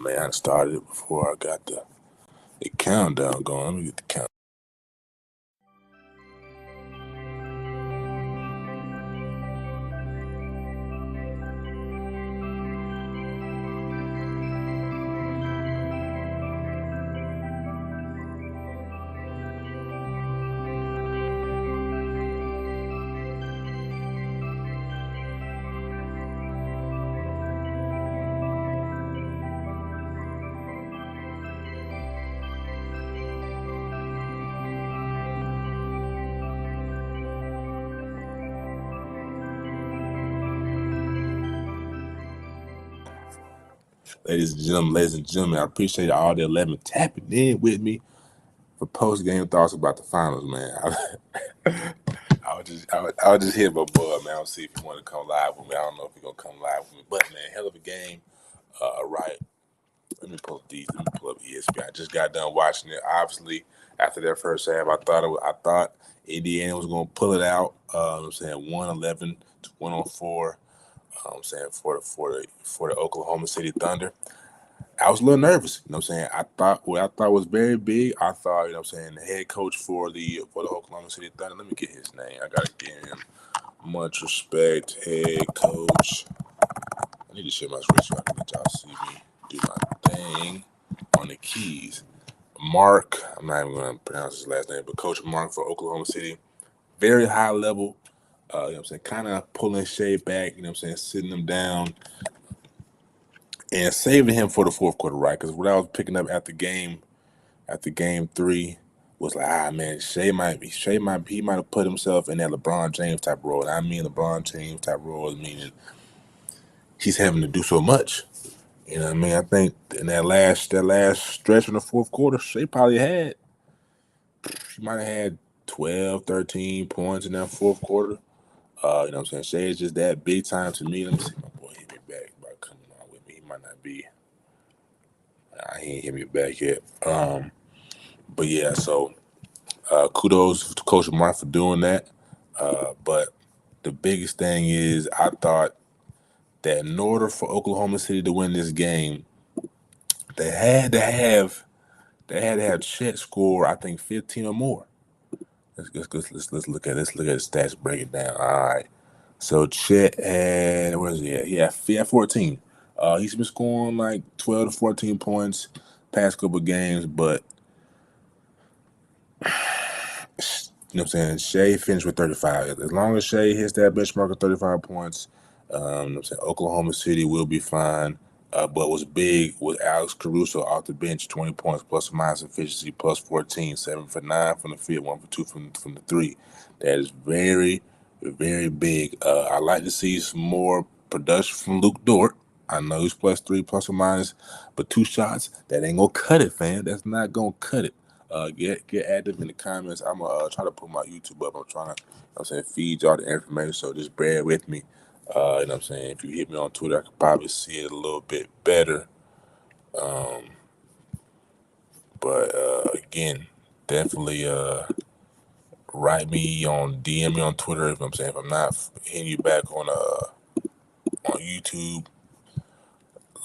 Man, I started it before I got the countdown going. Let me get the count. Ladies and gentlemen, I appreciate all the 11 tapping in with me for post-game thoughts about the finals, man. I was just hit my boy, man. I'll see if you want to come live with me. I don't know if you're going to come live with me. But, man, hell of a game. Right. Let me pull up ESPN. I just got done watching it. Obviously, after that first half, I thought Indiana was going to pull it out. I'm saying 111 to 104. I'm saying for the Oklahoma City Thunder. I was a little nervous, you know what I'm saying? What I thought was very big. I thought, you know what I'm saying, the head coach for the Oklahoma City Thunder. Let me get his name. I gotta give him much respect. Head coach. I need to share my screen so I can let y'all see me do my thing on the keys. Mark, I'm not even gonna pronounce his last name, but Coach Mark for Oklahoma City. Very high level, you know what I'm saying, kind of pulling Shea back, you know what I'm saying, sitting him down. And saving him for the fourth quarter, right? Because what I was picking up after game 3 was like, man, he might have put himself in that LeBron James type role. And I mean LeBron James type role, meaning he's having to do so much. You know what I mean? I think in that last stretch in the fourth quarter, Shea probably might have had 12, 13 points in that fourth quarter. You know what I'm saying? Shea is just that big time to me. Let me see my boy hit me back about coming on with me. He might not be. He ain't hit me back yet. But yeah, so kudos to Coach Mark for doing that. But the biggest thing is I thought that in order for Oklahoma City to win this game, they had to have Chet score, I think, 15 or more. Let's look at the stats, break it down. All right. So Chet had, what is he at? He had 14. He's been scoring like 12 to 14 points past couple of games, but you know what I'm saying? Shea finished with 35. As long as Shea hits that benchmark of 35 points, you know what I'm saying, Oklahoma City will be fine. But what's big was Alex Caruso off the bench, 20 points plus or minus efficiency, plus 14, 7 for 9 from the field, 1 for 2 from the 3. That is very, very big. I like to see some more production from Luke Dort. I know he's plus 3, plus or minus, but 2 shots, that ain't gonna cut it, fam. That's not gonna cut it. Get active in the comments. I'm gonna try to put my YouTube up. I'm trying to, you know what I'm saying, feed y'all the information. So just bear with me. You know what I'm saying? If you hit me on Twitter, I could probably see it a little bit better. But again, definitely write me on DM me on Twitter. If I'm saying, if I'm not hitting you back on YouTube,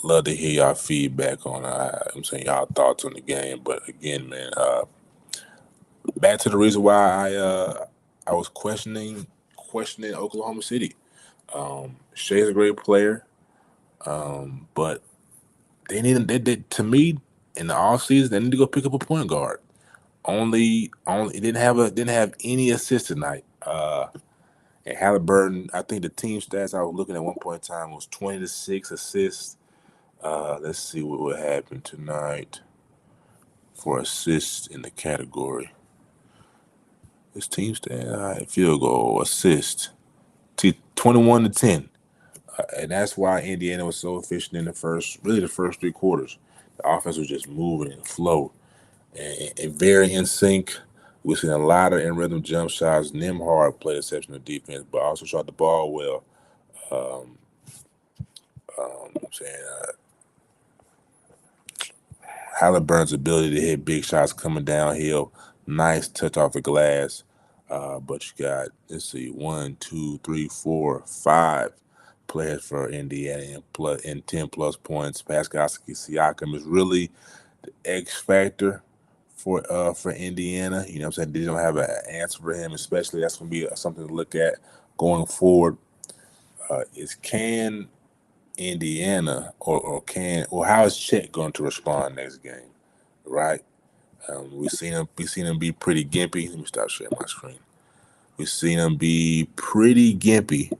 love to hear y'all feedback on I'm saying y'all thoughts on the game. But again, man, back to the reason why I was questioning Oklahoma City. Shea's a great player, but they to me in the offseason they need to go pick up a point guard. Only didn't have any assists tonight. And Halliburton, I think the team stats I was looking at one point in time was 20 to 6 assists. Let's see what happened tonight for assists in the category. This team stat, field goal, assist, 21 to 10. And that's why Indiana was so efficient in the first 3 quarters. The offense was just moving and flow. And very in sync. We're seeing a lot of in-rhythm jump shots. Nembhard played exceptional defense, but also shot the ball well. I'm saying Halliburton's ability to hit big shots coming downhill, nice touch off the glass. But you got, let's see, 1, 2, 3, 4, 5 players for Indiana and 10 plus points. Pascal Siakam is really the X factor for Indiana. You know what I'm saying? They don't have an answer for him, especially that's going to be something to look at going forward. Is can Indiana or how is Chet going to respond next game? Right? We seen him be pretty gimpy. Let me stop sharing my screen. We've seen him be pretty gimpy. You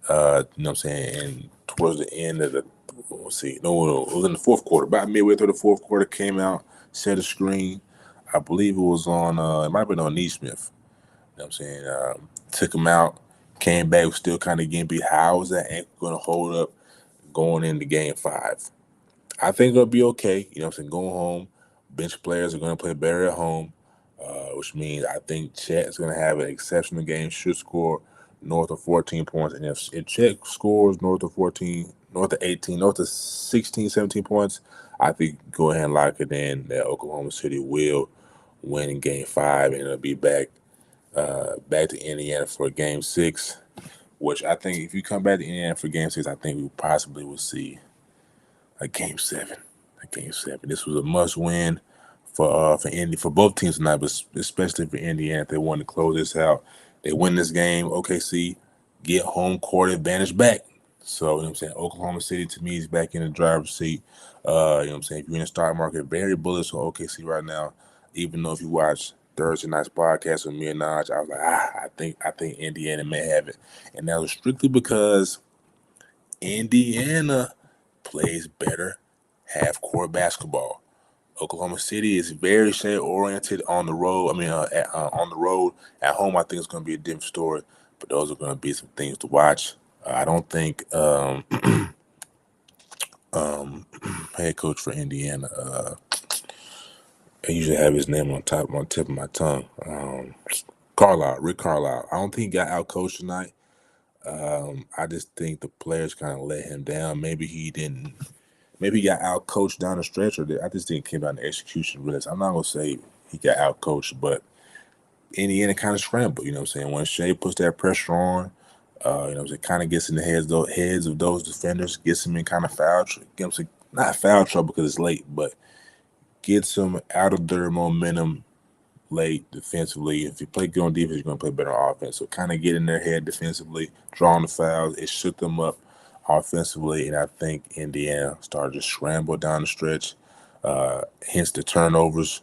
know what I'm saying? And towards the end of the, let's see, no, it was in the fourth quarter. About midway through the fourth quarter, came out, set a screen. I believe it was on, it might have been on Neesmith. You know what I'm saying? Took him out, came back, was still kind of gimpy. How is that ankle going to hold up going into game 5? I think it'll be okay. You know what I'm saying? Going home, bench players are going to play better at home, which means I think Chet is going to have an exceptional game, should score north of 14 points. And if Chet scores north of 14, north of 18, north of 16, 17 points, I think go ahead and lock it in that Oklahoma City will win in game 5, and it'll be back to Indiana for game 6, which I think if you come back to Indiana for game 6, I think we possibly will see a game 7. A game 7. This was a must win for both teams tonight, but especially for Indiana if they want to close this out. They win this game, OKC get home court advantage back. So, you know what I'm saying? Oklahoma City to me is back in the driver's seat. You know what I'm saying? If you're in the stock market, very bullish on OKC right now. Even though if you watch Thursday night's podcast with me and Naj, I was like, I think Indiana may have it. And that was strictly because Indiana plays better half-court basketball. Oklahoma City is very shade-oriented on the road. On the road. At home, I think it's going to be a different story. But those are going to be some things to watch. I don't think head coach for Indiana. I usually have his name on tip of my tongue. Rick Carlisle. I don't think he got out coached tonight. I just think the players kind of let him down. Maybe he didn't. Maybe he got out coached down the stretch, or I just think it came down to execution. Really, I'm not gonna say he got out coached, but Indiana kind of scrambled. You know what I'm saying? When Shea puts that pressure on, you know what I'm saying, kind of gets in the heads of those defenders, gets them in kind of not foul trouble because it's late, but gets them out of their momentum late defensively. If you play good on defense, you're going to play better on offense. So kind of get in their head defensively, drawing the fouls. It shook them up offensively, and I think Indiana started to scramble down the stretch. Hence the turnovers,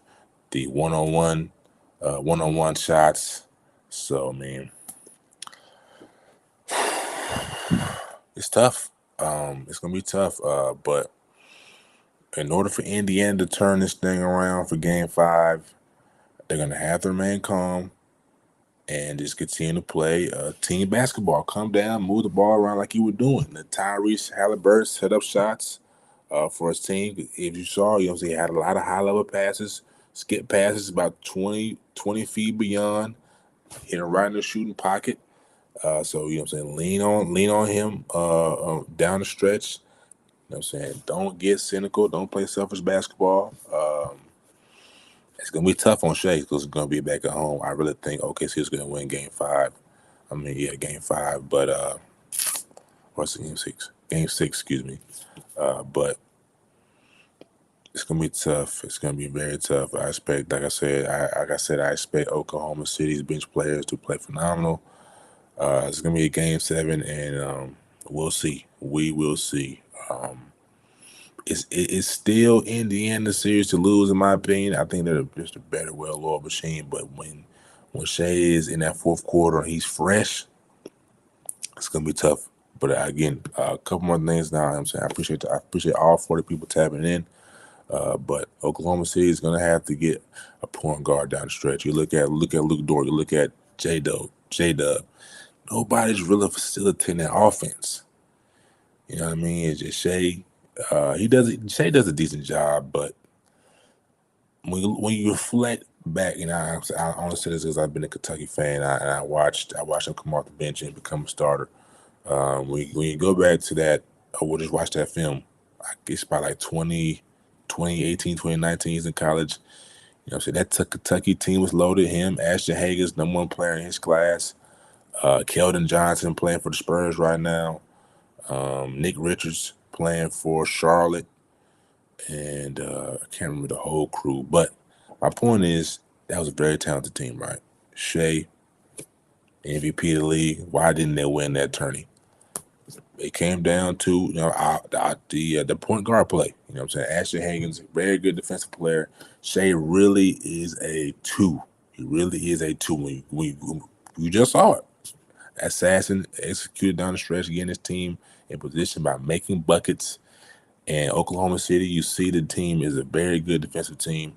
the one-on-one shots. So, man, it's tough. It's going to be tough, but in order for Indiana to turn this thing around for game 5, they're going to have to remain calm and just continue to play team basketball. Come down, move the ball around like you were doing. The Tyrese Halliburton set up shots for his team. If you saw, you know, he had a lot of high-level passes, skip passes about 20 feet beyond, hitting right in the shooting pocket. So, you know what I'm saying, lean on him down the stretch. You know what I'm saying? Don't get cynical. Don't play selfish basketball. It's going to be tough on Shea because it's going to be back at home. I really think OKC is going to win game 5. Game 5, but what's the game 6? Game 6, excuse me. But it's going to be tough. It's going to be very tough. I expect, like I said, I expect Oklahoma City's bench players to play phenomenal. It's going to be a game 7, and we'll see. We will see. It's still Indiana's series to lose, in my opinion. I think they're just a better, well-oiled machine. But when Shea is in that fourth quarter and he's fresh, it's gonna be tough. But again, a couple more things now. I'm saying I appreciate all 40 people tapping in. But Oklahoma City is gonna have to get a point guard down the stretch. You look at Luke Dort. You look at J-Dub. Nobody's really facilitating that offense. You know what I mean? It's just Shea. Shea does a decent job, but when you reflect back, you know, I only say this because I've been a Kentucky fan, and I watched him come off the bench and become a starter. When you go back to that, we'll just watch that film. I guess by like 2018, 2019, he's in college. You know what I'm saying? That Kentucky team was loaded. Him, Ashton Hager's #1 player in his class. Keldon Johnson playing for the Spurs right now. Nick Richards playing for Charlotte, and I can't remember the whole crew. But my point is, that was a very talented team, right? Shea, MVP of the league. Why didn't they win that tourney? It came down to the point guard play. You know what I'm saying? Ashley Hagens, very good defensive player. Shea really is a two. He really is a two. We just saw it. Assassin executed down the stretch, getting his team in position by making buckets. And Oklahoma City, you see the team is a very good defensive team.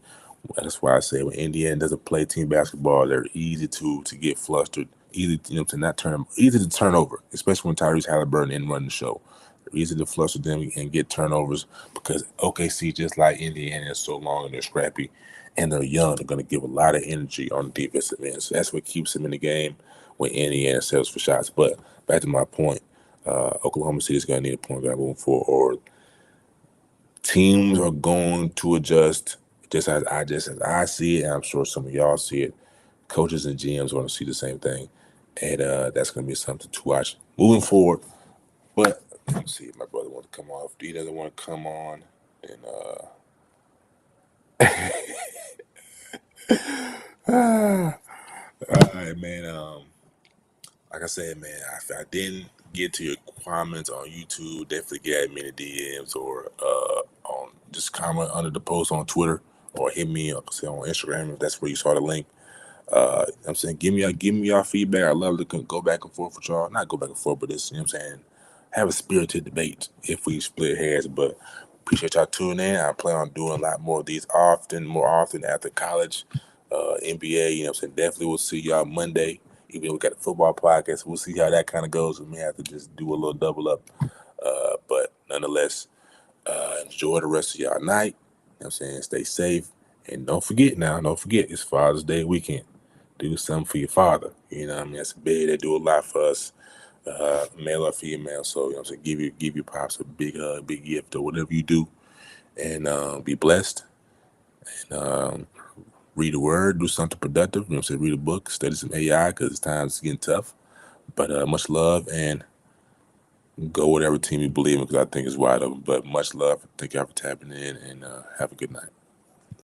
That's why I say when Indiana doesn't play team basketball, they're easy to get flustered, easy to not turn, easy to turn over, especially when Tyrese Halliburton in run the show. They're easy to fluster them and get turnovers because OKC, just like Indiana, is so long and they're scrappy and they're young. They're going to give a lot of energy on the defensive end. So that's what keeps them in the game when Indiana sells for shots. But back to my point, Oklahoma City is going to need a point guard moving forward, or teams are going to adjust just as I see it, and I'm sure some of y'all see it. Coaches and GMs are going to see the same thing, and that's going to be something to watch moving forward. But let's see if my brother wants to come on. If he doesn't want to come on, then all right, man. Like I said, man, if I didn't get to your comments on YouTube, definitely get me in the DMs or on just comment under the post on Twitter or hit me up say on Instagram if that's where you saw the link. I'm saying give me y'all feedback. I love to go back and forth with y'all. Not go back and forth, but this, you know what I'm saying, have a spirited debate if we split hairs. But appreciate y'all tuning in. I plan on doing a lot more of these more often after college, NBA. You know what I'm saying, definitely we'll see y'all Monday. Even though we got a football podcast, we'll see how that kind of goes. We may have to just do a little double up. But nonetheless, enjoy the rest of y'all night. You know what I'm saying? Stay safe. And don't forget, it's Father's Day weekend. Do something for your father. You know what I mean? That's big. They do a lot for us, male or female. So, you know what I'm saying? Give your pops a big hug, big gift, or whatever you do. And be blessed. And read a word, do something productive. You know what I'm saying? Read a book, study some AI because times getting tough. But much love and go whatever team you believe in because I think it's wide open. But much love. Thank y'all for tapping in and have a good night.